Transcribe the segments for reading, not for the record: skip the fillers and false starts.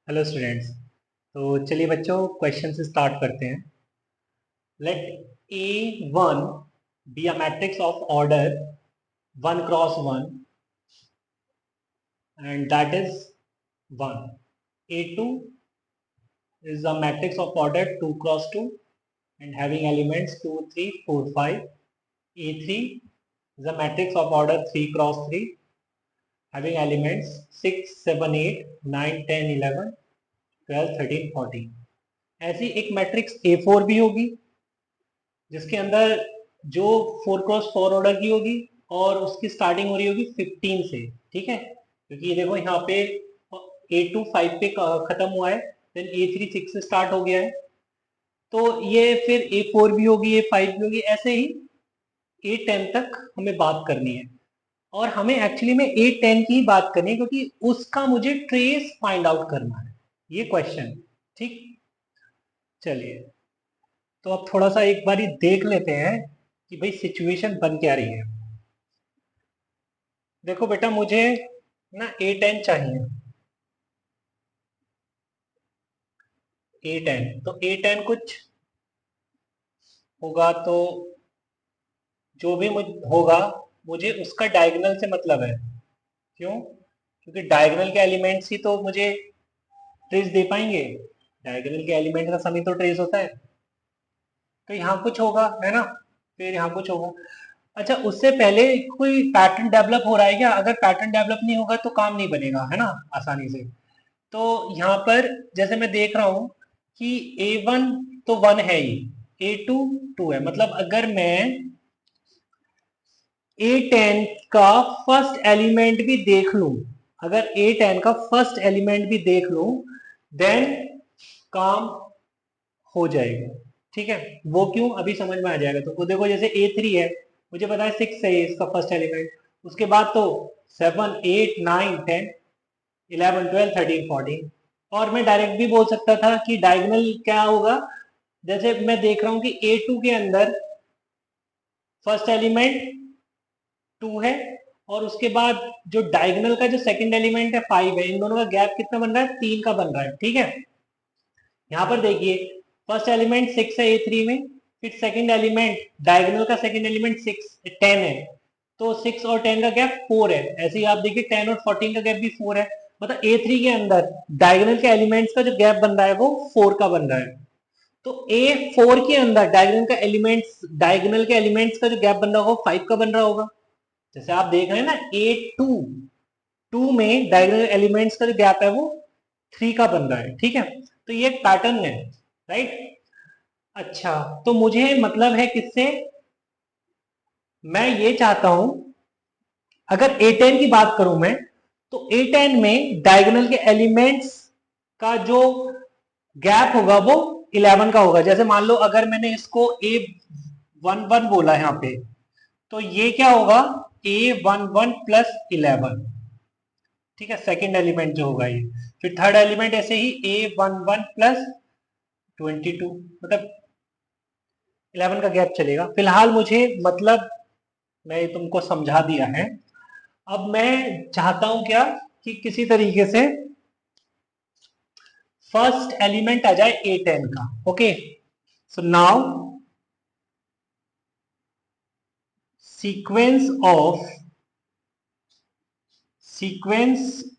Hello students. तो चलिए बच्चों, क्वेश्चन से स्टार्ट करते हैं। Let A1 be a matrix of order 1 cross 1 and that is 1. A2 is a matrix of order 2 cross 2 and having elements 2, 3, 4, 5. A3 is a matrix of order 3 cross 3 having elements 6, 7, 8, 9, 10, 11, 12, 13, 14. ऐसी एक matrix A4 भी होगी जिसके अंदर जो 4 cross 4 order की होगी और उसकी स्टार्टिंग हो रही होगी 15 से। ठीक है, क्योंकि ये देखो यहाँ पे A2 5 पे खत्म हुआ है, देन A3 6 से स्टार्ट हो गया है, तो ये फिर A4 भी होगी, A5 भी होगी, ऐसे ही A10 तक हमें बात करनी है। और हमें एक्चुअली में A10 की ही बात करनी है क्योंकि उसका मुझे ट्रेस फाइंड आउट करना है, ये क्वेश्चन। ठीक, चलिए तो अब थोड़ा सा एक बारी देख लेते हैं कि भाई सिचुएशन बन क्या रही है। देखो बेटा, मुझे ना A10 चाहिए। A10 तो A10 कुछ होगा, तो जो भी होगा मुझे उसका डायगोनल से मतलब है। क्यों? क्योंकि डायगोनल के एलिमेंट्स ही तो मुझे ट्रेस दे पाएंगे। डायगोनल के एलिमेंट का सम ही तो ट्रेस होता है। तो यहाँ कुछ होगा, है ना, फिर यहाँ कुछ होगा। अच्छा, उससे पहले कोई पैटर्न डेवलप हो रहा है क्या? अगर पैटर्न डेवलप नहीं होगा तो काम नहीं बनेगा, है ना, आसानी से। तो यहाँ पर जैसे मैं देख रहा हूं कि A1 तो 1 है ही, A2 2 है, मतलब अगर मैं A10 का फर्स्ट एलिमेंट भी देख लूं, अगर A10 का फर्स्ट एलिमेंट भी देख लूं, देन काम हो जाएगा। ठीक है, वो क्यों अभी समझ में आ जाएगा। तो देखो, जैसे A3 है, मुझे पता है 6 है इसका फर्स्ट एलिमेंट, उसके बाद तो 7, 8, 9, 10, 11, 12, 13, 14। और मैं डायरेक्ट भी बोल सकता था कि डायगोनल क्या होगा। जैसे मैं देख रहा हूं कि A2 के अंदर फर्स्ट एलिमेंट 2 है और उसके बाद जो डायगोनल का जो सेकंड एलिमेंट है 5 है, इन दोनों का गैप कितना बन रहा है? 3 का बन रहा है। ठीक है, यहाँ पर देखिए, फर्स्ट एलिमेंट 6 है A3 में, फिर सेकंड एलिमेंट, डायगोनल का सेकंड एलिमेंट 10 है, तो 6 और 10 का गैप 4 है। ऐसे ही आप देखिए 10 और 14 का गैप भी 4 है, मतलब A3 के अंदर डायगोनल के एलिमेंट्स का जो गैप बन रहा है वो 4 का बन रहा है। तो A4 के अंदर डायगोनल के एलिमेंट्स का जो गैप बन रहा होगा 5 का बन रहा होगा। जैसे आप देख रहे हैं ना, A2 में डायगोनल एलिमेंट्स का जो गैप है वो 3 का बन रहा है। ठीक है, तो ये एक पैटर्न है, राइट। अच्छा, तो मुझे मतलब है किससे? मैं ये चाहता हूं, अगर A10 की बात करूं मैं, तो A10 में डायगोनल के एलिमेंट्स का जो गैप होगा वो 11 का होगा। जैसे मान लो अगर मैंने इसको A11 बोला यहाँ पे, तो ये क्या होगा? A11 plus 11। ठीक है, सेकेंड एलिमेंट जो होगा ये। फिर थर्ड एलिमेंट ऐसे ही A11 प्लस 22, मतलब 11 का गैप चलेगा। फिलहाल मुझे मतलब मैं तुमको समझा दिया है। अब मैं चाहता हूं क्या, कि किसी तरीके से फर्स्ट एलिमेंट आ जाए A10 का। Okay, so now sequence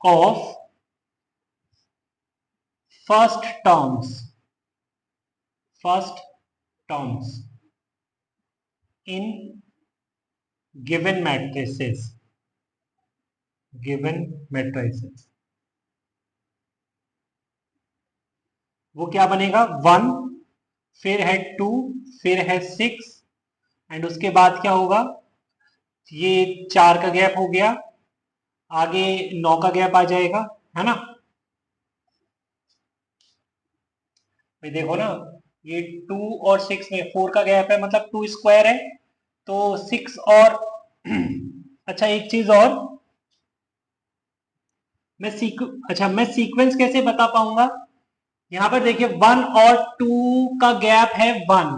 of first terms first terms in given matrices वो क्या बनेगा? 1, फिर है 2, फिर है 6, एंड उसके बाद क्या होगा? ये 4 का गैप हो गया, आगे 9 का गैप आ जाएगा, है ना। भाई देखो ना, ये 2 और 6 में 4 का गैप है, मतलब 2 स्क्वायर है, तो 6 और अच्छा, एक चीज और, मैं सीक्वेंस कैसे बता पाऊंगा? यहां पर देखिए 1 और 2 का गैप है 1।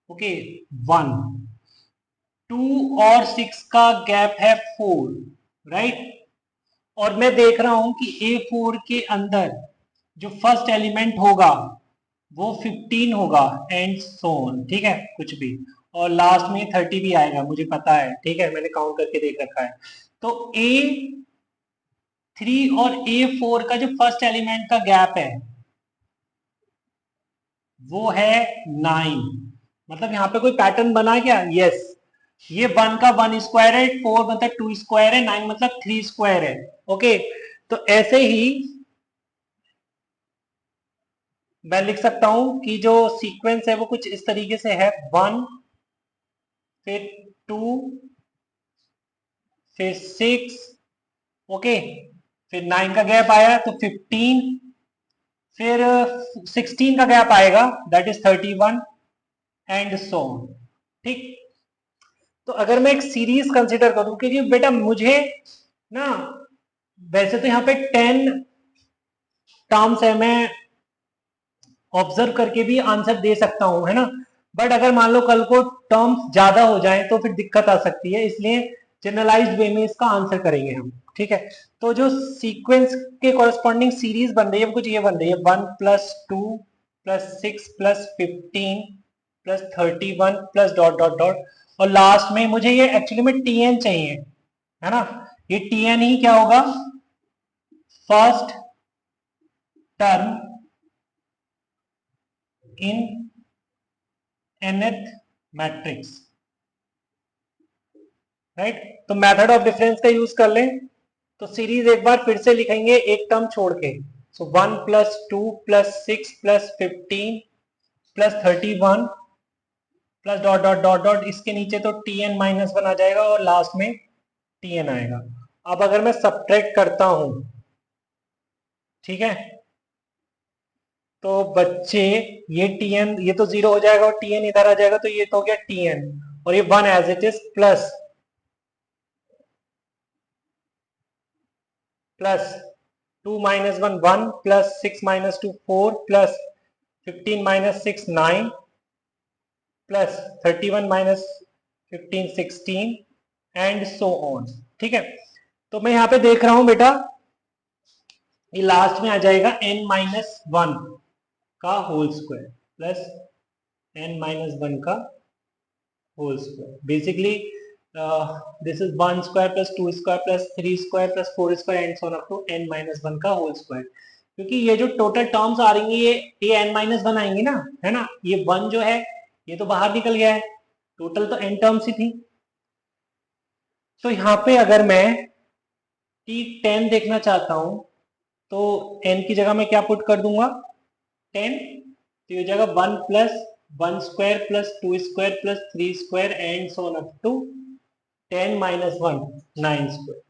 ओके, 1, 2 और 6 का गैप है 4, राइट। और मैं देख रहा हूं कि A4 के अंदर जो फर्स्ट एलिमेंट होगा वो 15 होगा एंड सो ऑन, ठीक है, कुछ भी, और लास्ट में 30 भी आएगा, मुझे पता है, ठीक है, मैंने काउंट करके देख रखा है। तो A3 और A4 का जो फर्स्ट एलिमेंट का गैप है वो है 9। मतलब यहाँ पे कोई पैटर्न बना क्या? यस। ये 1 का 1 स्क्वायर है, 4 मतलब 2 स्क्वायर है, 9 मतलब 3 स्क्वायर है। ओके, तो ऐसे ही मैं लिख सकता हूं कि जो सीक्वेंस है वो कुछ इस तरीके से है, 1 फिर 2 फिर 6, ओके, फिर 9 का गैप आया तो 15, फिर 16 का गैप आएगा that is 31 and so on, ठीक। तो अगर मैं एक सीरीज कंसिडर करूं, क्योंकि बेटा मुझे ना, वैसे तो यहाँ पे 10 टर्म्स है, मैं ऑब्जर्व करके भी आंसर दे सकता हूं, है ना, बट अगर मान लो कल को टर्म्स ज्यादा हो जाए तो फिर दिक्कत आ सकती है, इसलिए जनरलाइज्ड वे में इसका आंसर करेंगे हम, ठीक है। तो जो सीक्वेंस के कॉरेस्पॉन्डिंग सीरीज बन रही है कुछ ये बन रही है, 1+2+6+15 +31 प्लस डॉट डॉट डॉट, और लास्ट में मुझे ये एक्चुअली में टीएन चाहिए, है ना। ये टीएन ही क्या होगा? First term in nth matrix, right. तो मेथड ऑफ डिफरेंस का यूज कर लें, तो सीरीज एक बार फिर से लिखेंगे एक टर्म छोड़ के। सो 1+2+6+15 +31 plus dot dot dot dot, इसके नीचे तो Tn-1 आ जाएगा और लास्ट में Tn आएगा। अब अगर मैं सब्ट्रैक्ट करता हूं, ठीक है, तो बच्चे ये Tn, ये तो 0 हो जाएगा और Tn इधर आ जाएगा, तो ये तो हो गया Tn, और ये 1 as it is plus 2 - 1 1 +6 - 2 4 +15 - 6 9 +31 - 15 16 and so on, ठीक है। तो मैं यहाँ पे देख रहा हूं बेटा, ये लास्ट में आ जाएगा n-1 का होल स्क्वायर प्लस n-1 का whole square. Basically this is 1 square plus 2 square plus 3 square plus 4 square and so on up to n-1 का होल स्क्वायर। क्योंकि ये जो टोटल टर्म्स आ रही है ये n-1 आएंगी ना, है ना, ये 1 जो है ये तो बाहर निकल गया है, टोटल तो n टर्म्स ही थी। तो यहाँ पे अगर मैं T10 देखना चाहता हूं तो n की जगह मैं क्या पुट कर दूंगा? 10, तो ये हो जाएगा 1+1 square plus 2 square plus 3 square and so on up to 10 - 1 9 square.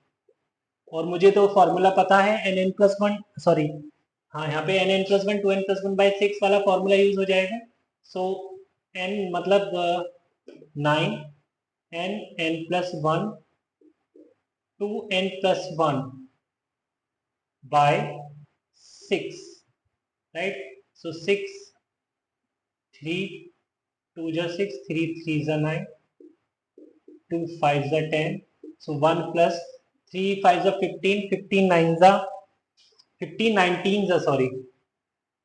और मुझे तो फॉर्मूला पता है nn+1, सॉरी, हाँ यहाँ पे nn+1 2n+1/6 वाला फॉर्मूला यूज हो जाएगा। सो n मतलब 9 n+1 2n+1/6, right? So 6 3 2 जा 6 3 3 जा 9 2 5 जा 10, so 1 plus 3 5 जा 15 15 9 जा 15 19 जा sorry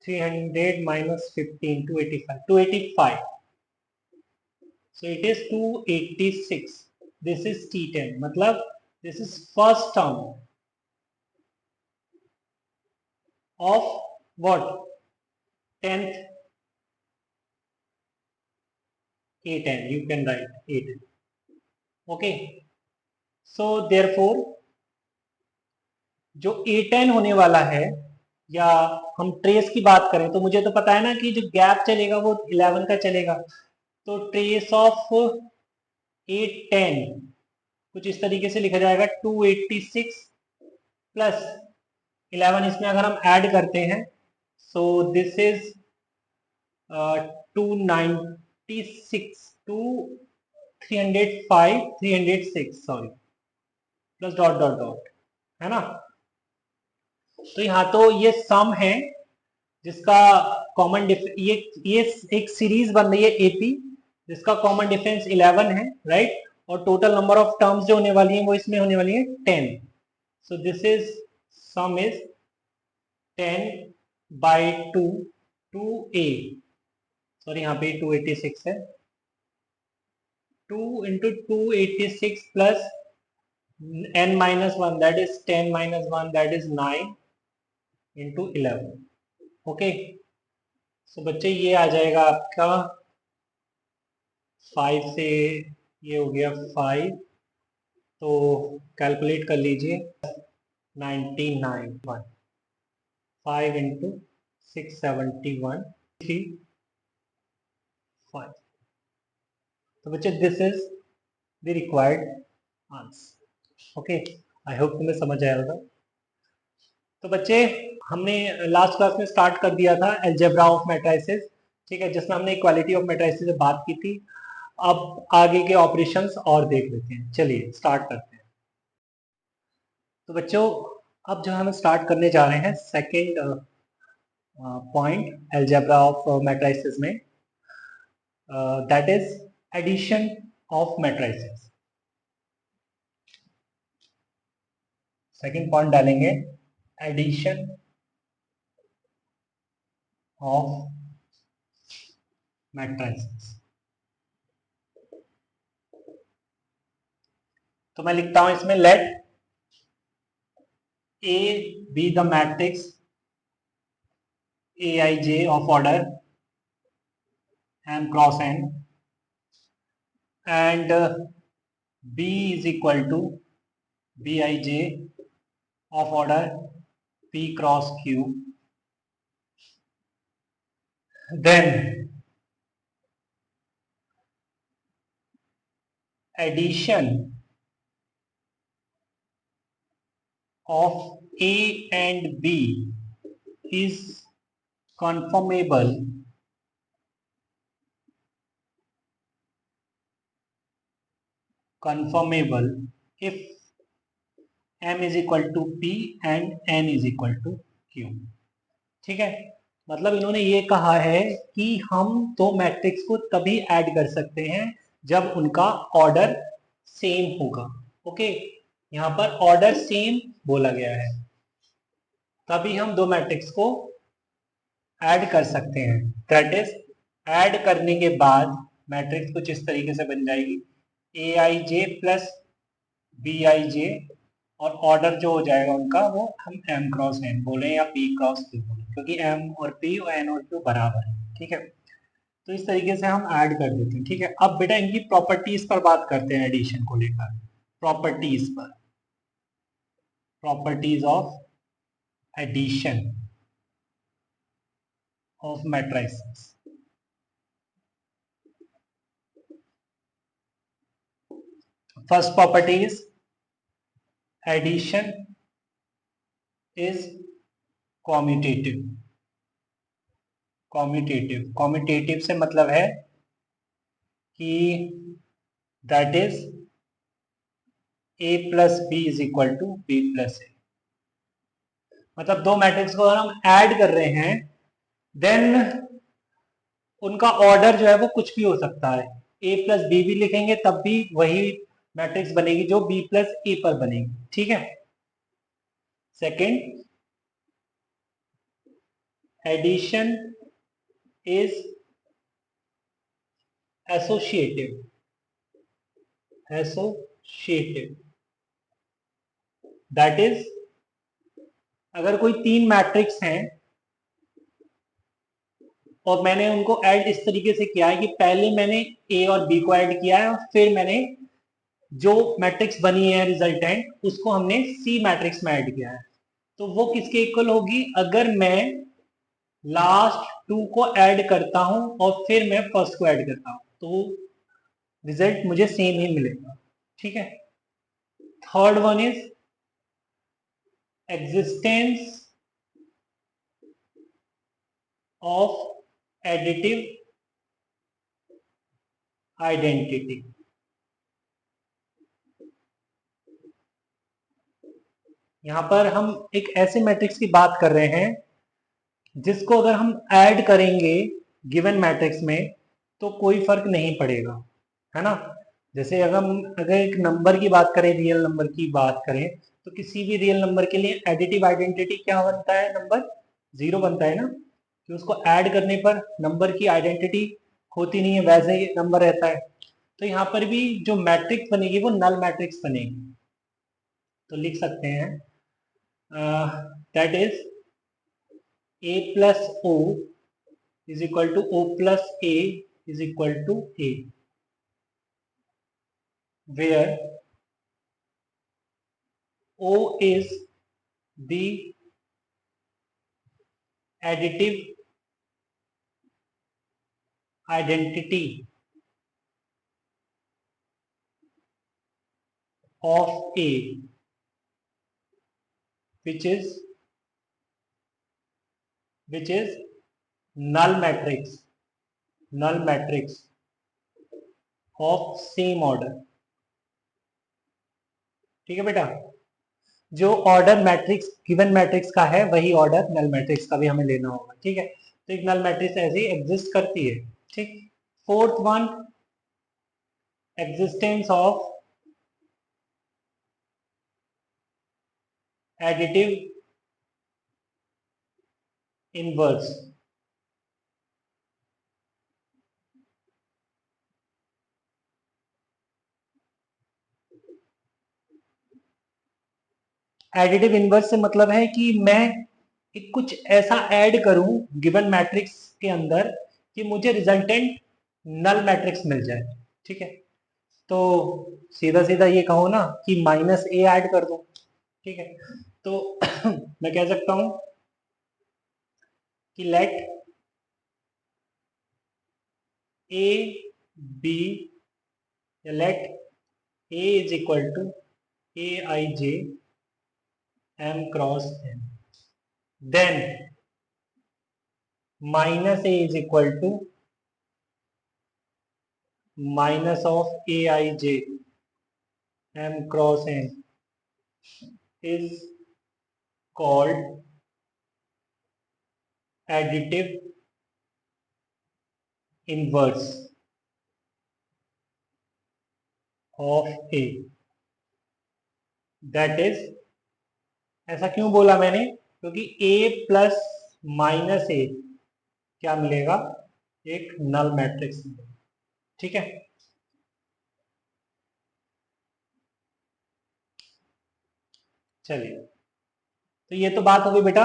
300 minus 15 285, so it is 286। this is T10, मतलब this is first term of what? 10th A10, you can write A10, okay। so therefore जो A10 होने वाला है, या हम ट्रेस की बात करें तो मुझे तो पता है ना कि जो गैप चलेगा वो 11 का चलेगा, तो ट्रेस ऑफ A10 कुछ इस तरीके से लिखा जाएगा 286 प्लस 11, इसमें अगर हम ऐड करते हैं so this is 296 to 305 306 sorry plus dot dot dot, है ना। तो यहाँ तो ये सम है जिसका कॉमन ये एक सीरीज बन रही है एपी जिसका कॉमन डिफरेंस 11 है, राइट, और टोटल नंबर ऑफ टर्म्स जो होने वाली है वो इसमें होने वाली है 10। सो this is some is 10 by 2 2a, sorry यहाँ पे 286 है, 2 into 286 plus n minus 1 that is 10 minus 1 that is 9 into 11. Okay, सो बच्चे ये आ जाएगा आपका 5 से, ये हो गया 5, तो कैलकुलेट कर लीजिए 99, 5 into 671 3 5. तो बच्चे this is the required answer. Okay, I hope तुम्हें समझ आया होगा. तो बच्चे हमने लास्ट क्लास में स्टार्ट कर दिया था अलजेब्रा ऑफ मैट्रिसेस, ठीक है, जिसमें हमने इक्वालिटी ऑफ मैट्रिसेस से बात की थी. अब आगे के ऑपरेशंस और देख लेते हैं. चलिए स्टार्ट करते हैं. तो बच्चों अब जो हम स्टार्ट करने जा रहे हैं second point algebra of matrices में, that is addition of matrices. Second point डालेंगे एडिशन ऑफ मैट्रिसेस. तो मैं लिखता हूं इसमें let A be the matrix Aij of order m cross n and B is equal to Bij of order P cross Q. Then addition of A and B is conformable if m is equal to p and n is equal to q. ठीक है, मतलब इन्होंने ये कहा है कि हम दो मैट्रिक्स को तभी ऐड कर सकते हैं जब उनका ऑर्डर सेम होगा. ओके, यहाँ पर ऑर्डर सेम बोला गया है, तभी हम दो मैट्रिक्स को ऐड कर सकते हैं. दैट इज ऐड करने के बाद मैट्रिक्स कुछ इस तरीके से बन जाएगी ए I J plus B I J, और ऑर्डर जो हो जाएगा उनका वो हम m क्रॉस n बोले या p क्रॉस q बोले, क्योंकि m और p और n और q बराबर है. ठीक है, तो इस तरीके से हम ऐड कर देते हैं. ठीक है, अब बेटा इनकी प्रॉपर्टीज पर बात करते हैं एडिशन को लेकर. प्रॉपर्टीज पर, properties of addition of matrices. First property is addition is commutative. Commutative से मतलब है कि that is a plus B is equal to B plus A. मतलब दो मैट्रिक्स को अगर हम ऐड कर रहे हैं देन उनका ऑर्डर जो है वो कुछ भी हो सकता है. a प्लस बी भी लिखेंगे तब भी वही मैट्रिक्स बनेगी जो b प्लस ए पर बनेगी. ठीक है, second edition is associative. That is अगर कोई तीन मैट्रिक्स हैं और मैंने उनको ऐड इस तरीके से किया है कि पहले मैंने ए और बी को ऐड किया है और फिर मैंने जो मैट्रिक्स बनी है रिजल्टेंट उसको हमने सी मैट्रिक्स में ऐड किया है, तो वो किसके इक्वल होगी? अगर मैं लास्ट टू को ऐड करता हूं और फिर मैं फर्स्ट को ऐड करता हूं तो रिजल्ट मुझे सेम ही मिलेगा. ठीक है, third one is existence of additive identity. यहां पर हम एक ऐसे मैट्रिक्स की बात कर रहे हैं जिसको अगर हम ऐड करेंगे गिवन मैट्रिक्स में तो कोई फर्क नहीं पड़ेगा, है ना. जैसे अगर एक नंबर की बात करें, रियल नंबर की बात करें, तो किसी भी रियल नंबर के लिए एडिटिव आइडेंटिटी क्या बनता है? नंबर जीरो बनता है ना, कि उसको ऐड करने पर नंबर की आइडेंटिटी होती नहीं है, वैसे ही नंबर रहता है। तो यहाँ पर भी जो मैट्रिक्स बनेगी वो नल मैट्रिक्स बनेगी। तो लिख सकते हैं that is a plus o is equal to o plus a is equal to a, where o is the additive identity of a which is null matrix of same order। ठीक है बेटा, जो order matrix given matrix का है वही order null matrix का भी हमें लेना होगा। ठीक है, तो एक नल मैट्रिक्स ऐसी एग्जिस्ट करती है। ठीक, fourth one, existence of additive inverse. Additive inverse से मतलब है कि मैं एक कुछ ऐसा ऐड करूं गिवन मैट्रिक्स के अंदर कि मुझे रिजल्टेंट नल मैट्रिक्स मिल जाए। ठीक है, तो सीधा सीधा ये कहो ना कि माइनस ए ऐड कर दूं। ठीक है, तो मैं कह सकता हूं कि लेट ए बी, या let A is equal to A I J M cross N, then minus A is equal to minus of A I J M cross N is called additive inverse of A। that is, ऐसा क्यों बोला मैंने, क्योंकि A plus minus ए क्या मिलेगा, एक null matrix मिलेगा। ठीक है, चलिए, तो ये तो बात हो गई बेटा,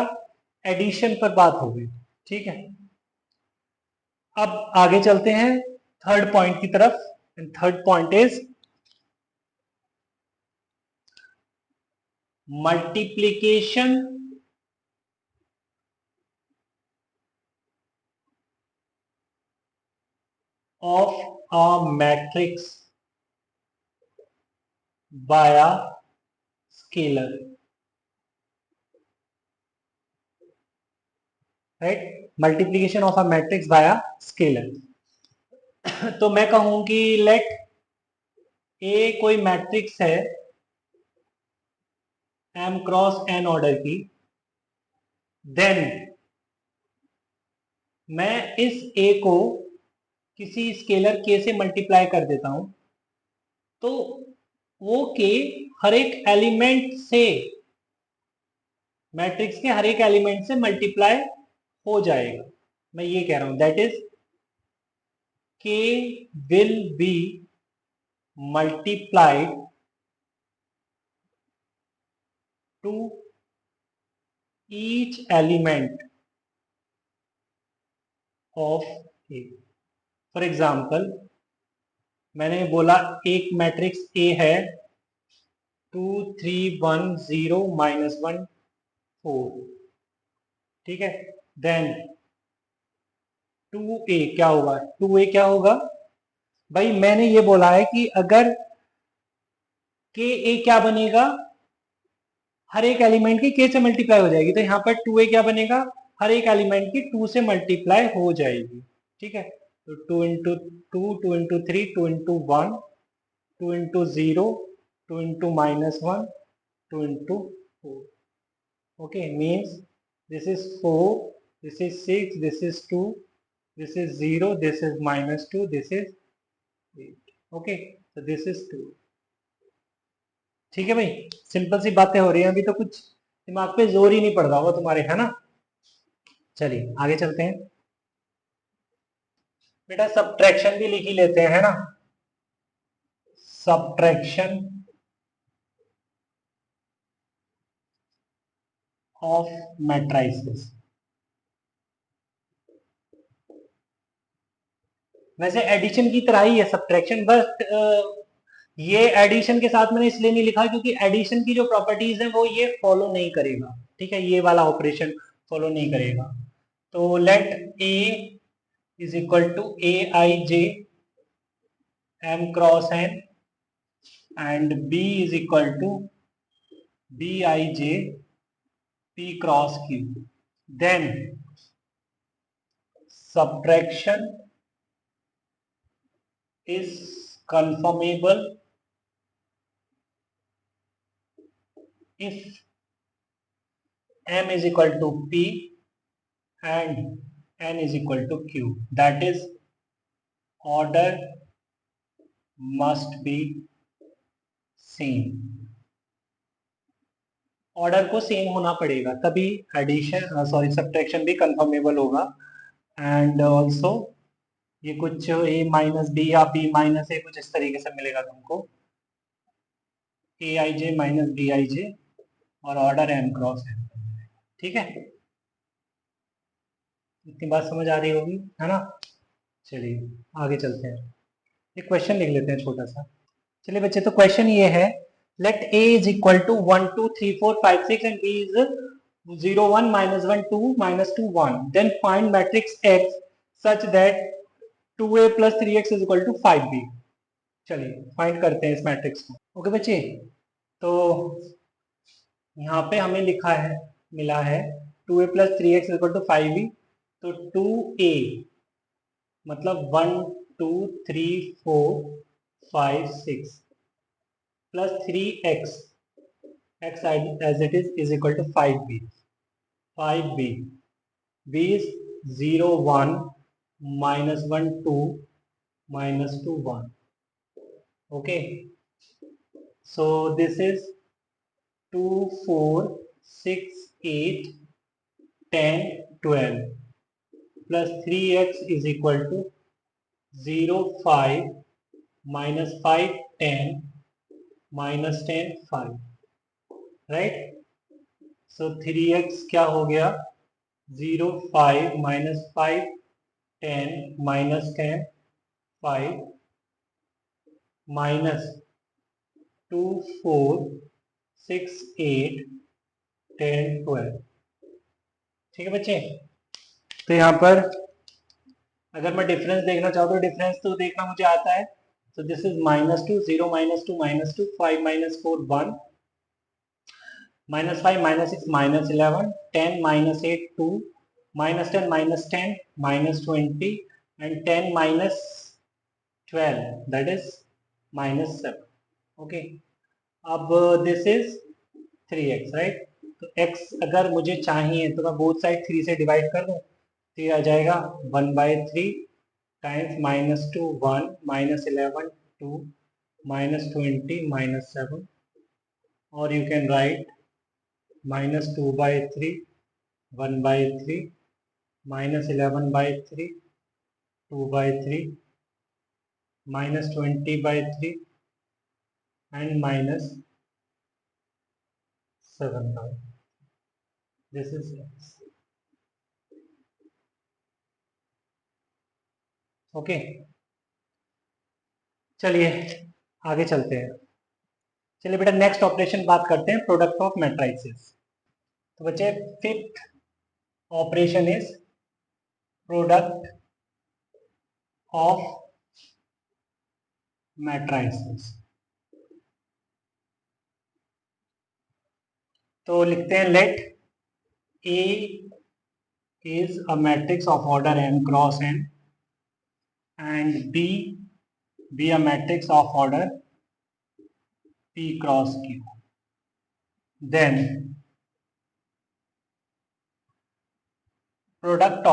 एडिशन पर बात हो गई। ठीक है, अब आगे चलते हैं थर्ड पॉइंट की तरफ। Third point is multiplication of a matrix by a scalar। Right, multiplication of a matrix bye a scalar. तो मैं कहूं कि लेट ए कोई मैट्रिक्स है एम क्रॉस एन ऑर्डर की, देन मैं इस ए को किसी स्केलर के से मल्टीप्लाई कर देता हूं, तो वो के हर एक एलिमेंट से, मैट्रिक्स के हर एक एलिमेंट से मल्टीप्लाई हो जाएगा। मैं ये कह रहा हूं that is K will be multiplied to each element of A. For example, मैंने बोला एक मैट्रिक्स ए है 2 3 1 0 -1 4। ठीक है, देन 2a क्या होगा, 2a क्या होगा भाई, मैंने ये बोला है कि अगर के ए क्या बनेगा, हर एक एलिमेंट की के से मल्टीप्लाई हो जाएगी, तो यहाँ पर 2a क्या बनेगा, हर एक एलिमेंट की 2 से मल्टीप्लाई हो जाएगी। ठीक है, तो 2 into 2, 2 into 3, 2 into 1, 2 into 0, 2 into -1, 2 into 4। Okay, means this is 4, this is 6, this is 2, this is 0, this is -2, this is 8। Okay, so this is 2। ठीक है भाई, सिंपल सी बातें हो रही हैं, अभी तो कुछ दिमाग पे जोर ही नहीं पड़ रहा होगा तुम्हारे, है ना। चलिए आगे चलते हैं। बेटा सब्ट्रैक्शन भी लिख ही लेते हैं, है ना। Subtraction of matrices. वैसे एडिशन की तरह ही है सब्ट्रैक्शन, बट ये एडिशन के साथ मैंने इसलिए नहीं लिखा क्योंकि एडिशन की जो प्रॉपर्टीज है वो ये फॉलो नहीं करेगा, ठीक है, ये वाला ऑपरेशन फॉलो नहीं करेगा। तो let A is equal to A I J M cross N and B is equal to B I J P cross Q, then subtraction is conformable if m is equal to p and n is equal to q, that is order must be same। Order को same होना पड़ेगा तभी addition sorry subtraction भी confirmable होगा। And also ये कुछ a minus B या b minus ए कुछ इस तरीके से मिलेगा तुमको, ए I J minus B I J और ऑर्डर m क्रॉस n, ठीक है। इतनी बात समझ आ रही होगी, है ना। चलिए आगे चलते हैं, एक क्वेश्चन लिख लेते हैं छोटा सा। चलिए बच्चे, तो क्वेश्चन ये है, let a is equal to 1 2 3 4 5 6 and b is 0 1 -1 2 -2 1, then find matrix x such that 2a + 3x is equal to 5b। चलिए फाइंड करते हैं इस मैट्रिक्स को। ओके बच्चे, तो यहाँ पे हमें लिखा है, मिला है 2a + 3x is equal to 5b। तो 2a मतलब 1 2 3 4 5 6 plus 3x x as it is equal to 5b, 5b, b is 0 1 -1 2 -2 1, okay, so this is 2 4 6 8 10 12 plus 3x is equal to 0 5 -5 10 -10 5, right. So 3x क्या हो गया, 0 5 -5 10 -10 5 -2 4 6 8 10 12, ठीक है बच्चे। तो यहाँ पर अगर मैं डिफरेंस देखना चाहूँ तो डिफरेंस तो देखना मुझे आता है। तो this is -2 0 -2 -2 5 -4 1 -5 -6 -11 10 -8 2 -10 -10 -20 and 10 -12 that is -7, okay। अब दिस इज 3x, राइट। तो x अगर मुझे चाहिए तो मैं बोथ साइड 3 से डिवाइड कर दूं, तो ये आ जाएगा 1/3 टाइम्स -2 1 -11 2 -20 -7, और you can write -2/3 1/3 -11/3 2/3 -20/3 and -7/, this is x, okay. चलिए आगे चलते हैं। चलिए बेटा नेक्स्ट ऑपरेशन बात करते हैं, प्रोडक्ट ऑफ मैट्राइसेस। तो बच्चे fifth operation is product of matrices. तो लिखते हैं let A is a matrix of order m क्रॉस n and b be a matrix of order p cross q, then product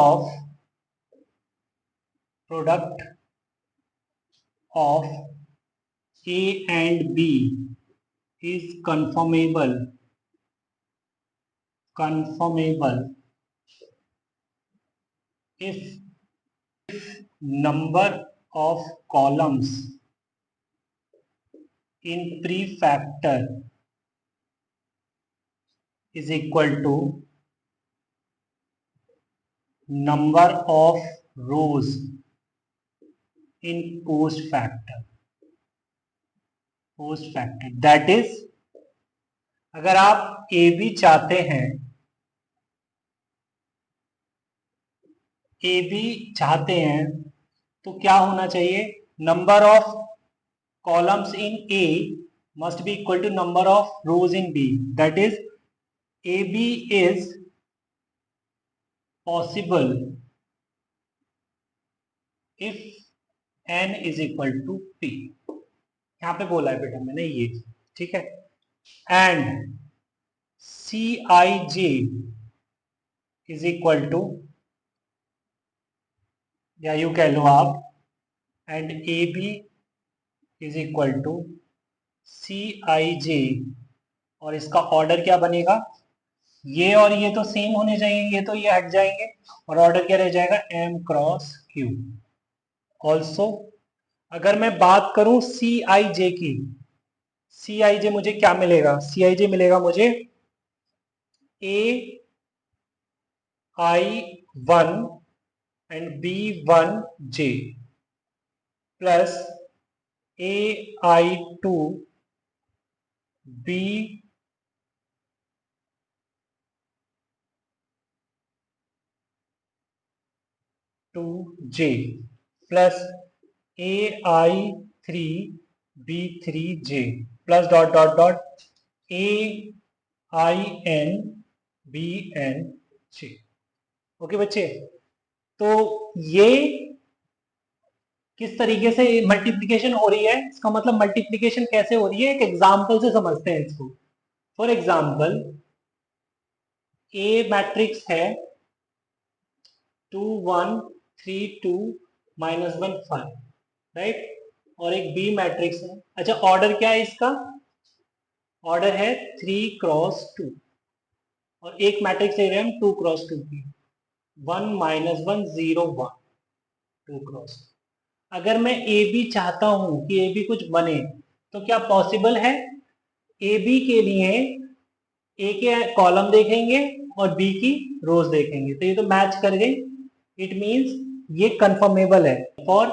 of a and b is conformable if number of columns in prefactor is equal to number of rows in post factor. That is, अगर आप A B चाहते हैं, तो क्या होना चाहिए? Number of columns in A must be equal to number of rows in B. That is A B is possible if n is equal to p. यहां पे बोला है बेटा मैंने ये, ठीक है. And C I J is equal to, या यू कह लो आप, and A B is equal to C I J. और इसका ऑर्डर क्या बनेगा? ये और ये तो सेम होने चाहिए, ये तो ये हट जाएंगे, और ऑर्डर क्या रह जाएगा? m cross q. ऑल्सो अगर मैं बात करूं सी आई जे की, सी आई जे मुझे क्या मिलेगा? सी आई जे मिलेगा मुझे A I one and B one J plus A I two B two J plus A I three B three J plus dot dot dot A I N B N J. Okay बच्चे, तो ये किस तरीके से multiplication हो रही है? इसका मतलब मल्टीप्लिकेशन कैसे हो रही है, एक एग्जाम्पल से समझते हैं इसको. फॉर एग्जाम्पल, ए मैट्रिक्स है 2 1 3 2 -1 5, राइट. और एक बी मैट्रिक्स है. अच्छा, ऑर्डर क्या है इसका? ऑर्डर है 3 क्रॉस 2. और एक मैट्रिक्स ले रहे हैं हम 2 क्रॉस 2 की, 1 -1 0 1 2 क्रॉस. अगर मैं ए बी चाहता हूं कि ए बी कुछ बने, तो क्या पॉसिबल है? ए बी के लिए ए के कॉलम देखेंगे और बी की रोज देखेंगे, तो ये तो मैच कर गई. इट मींस ये कंफर्मेबल है फॉर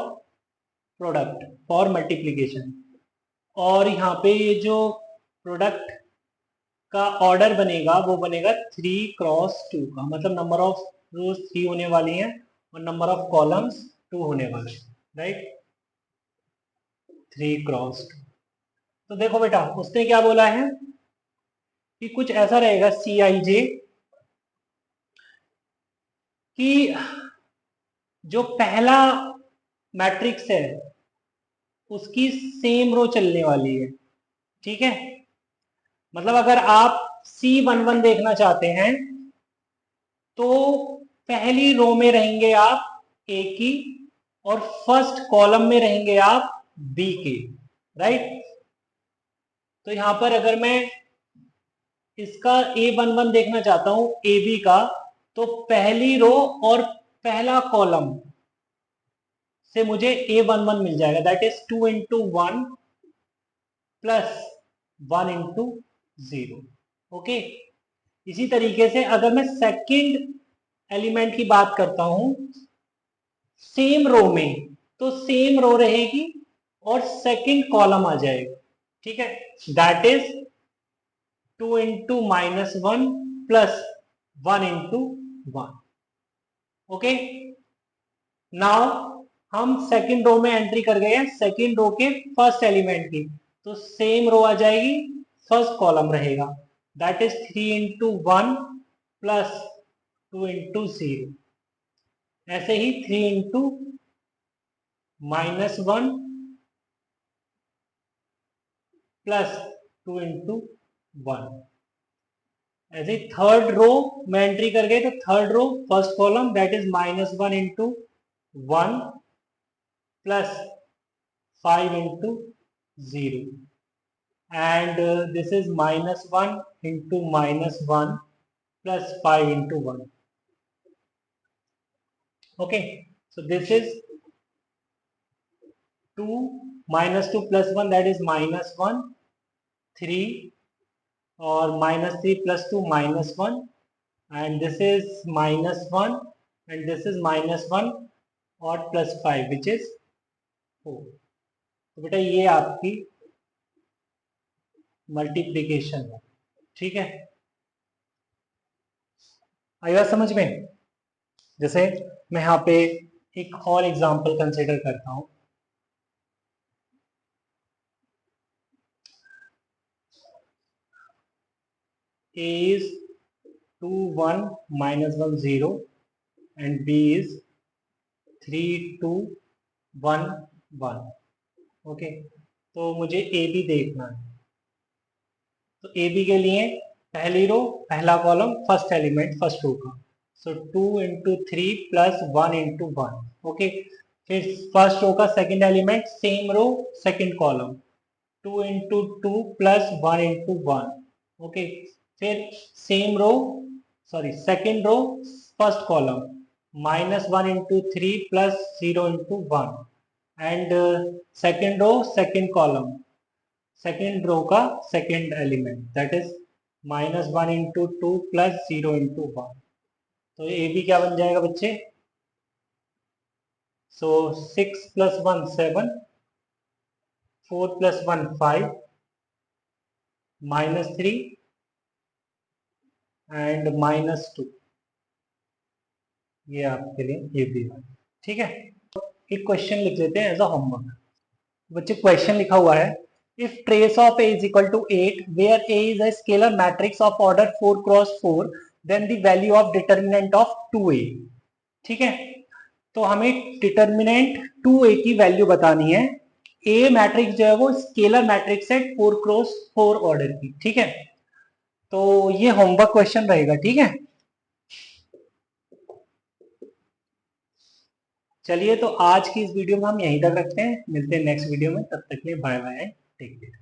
प्रोडक्ट, फॉर मल्टीप्लिकेशन. और यहाँ पे ये जो प्रोडक्ट का ऑर्डर बनेगा वो बनेगा 3 क्रॉस 2 का, मतलब नंबर ऑफ रोज 3 होने वाली हैं और नंबर ऑफ कॉलम्स 2 होने वाले हैं, राइट. 3 क्रॉस 2. तो देखो बेटा, उसने क्या बोला है कि कुछ ऐसा रहेगा सी आई जे कि जो पहला मैट्रिक्स है उसकी सेम रो चलने वाली है, ठीक है. मतलब अगर आप C11 देखना चाहते हैं तो पहली रो में रहेंगे आप ए की और फर्स्ट कॉलम में रहेंगे आप बी के, राइट. तो यहां पर अगर मैं इसका A11 देखना चाहता हूं ए बी का, तो पहली रो और पहला कॉलम से मुझे A11 मिल जाएगा. That is 2 into 1 plus 1 into 0. Okay. इसी तरीके से अगर मैं सेकंड एलिमेंट की बात करता हूं सेम रो में, तो सेम रो रहेगी और सेकंड कॉलम आ जाएगा, ठीक है. That is 2 into -1 plus 1 into 1. Okay. Now हम सेकंड रो में एंट्री कर गए हैं, सेकंड रो के फर्स्ट एलिमेंट की, तो सेम रो आ जाएगी, फर्स्ट कॉलम रहेगा. That is 3 into 1 plus 2 into 0. ऐसे ही 3 इंटू -1 प्लस 2 इंटू 1. ऐसे ही थर्ड रो में एंट्री कर गए, तो third row first column that is -1 into 1 plus 5 into 0. And this is -1 into -1 plus 5 into 1. Okay, so this is 2 -2 +1 that is -1, 3 और -3 + 2 -1 and this is -1 and this is -1 और +5 which is 4। तो बेटा ये आपकी मल्टीप्लिकेशन है, ठीक है, आई बात समझ में। जैसे मैं यहाँ पे एक और एग्जांपल कंसिडर करता हूँ। A is 2 1 -1 0 and B is 3 2 1 1। Okay, तो मुझे ए बी देखना है। तो ए बी के लिए पहली रो पहला column first element first row का, सो 2 × 3 + 1 × 1। ओके, फिर फर्स्ट रो का second element same row second column 2 × 2 + 1 × 1। Okay, फिर same row sorry second row first column -1 × 3 + 0 × 1 and second row second column second row का second element that is -1 × 2 + 0 × 1। तो A B क्या बन जाएगा बच्चे? सो 6 + 1 7, 4 + 1 5, -3 and -2। ये आपके लिए ए बी है, ठीक है। एक क्वेश्चन लिख लेते हैं एज अ होमवर्क। बच्चे क्वेश्चन लिखा हुआ है, if trace of a is equal to 8 where a is a scalar matrix of order 4 × 4 then the value of determinant of 2a। ठीक है, तो हमें डिटर्मिनेंट 2a की वैल्यू बतानी है। a मैट्रिक्स जो है वो स्केलर मैट्रिक्स है 4 × 4 ऑर्डर की, ठीक है। तो ये होमवर्क क्वेश्चन रहेगा, ठीक है। चलिए, तो आज की इस वीडियो में हम यहीं तक रखते हैं, मिलते हैं नेक्स्ट वीडियो में, तब तक के लिए बाय बाय, टेक केयर।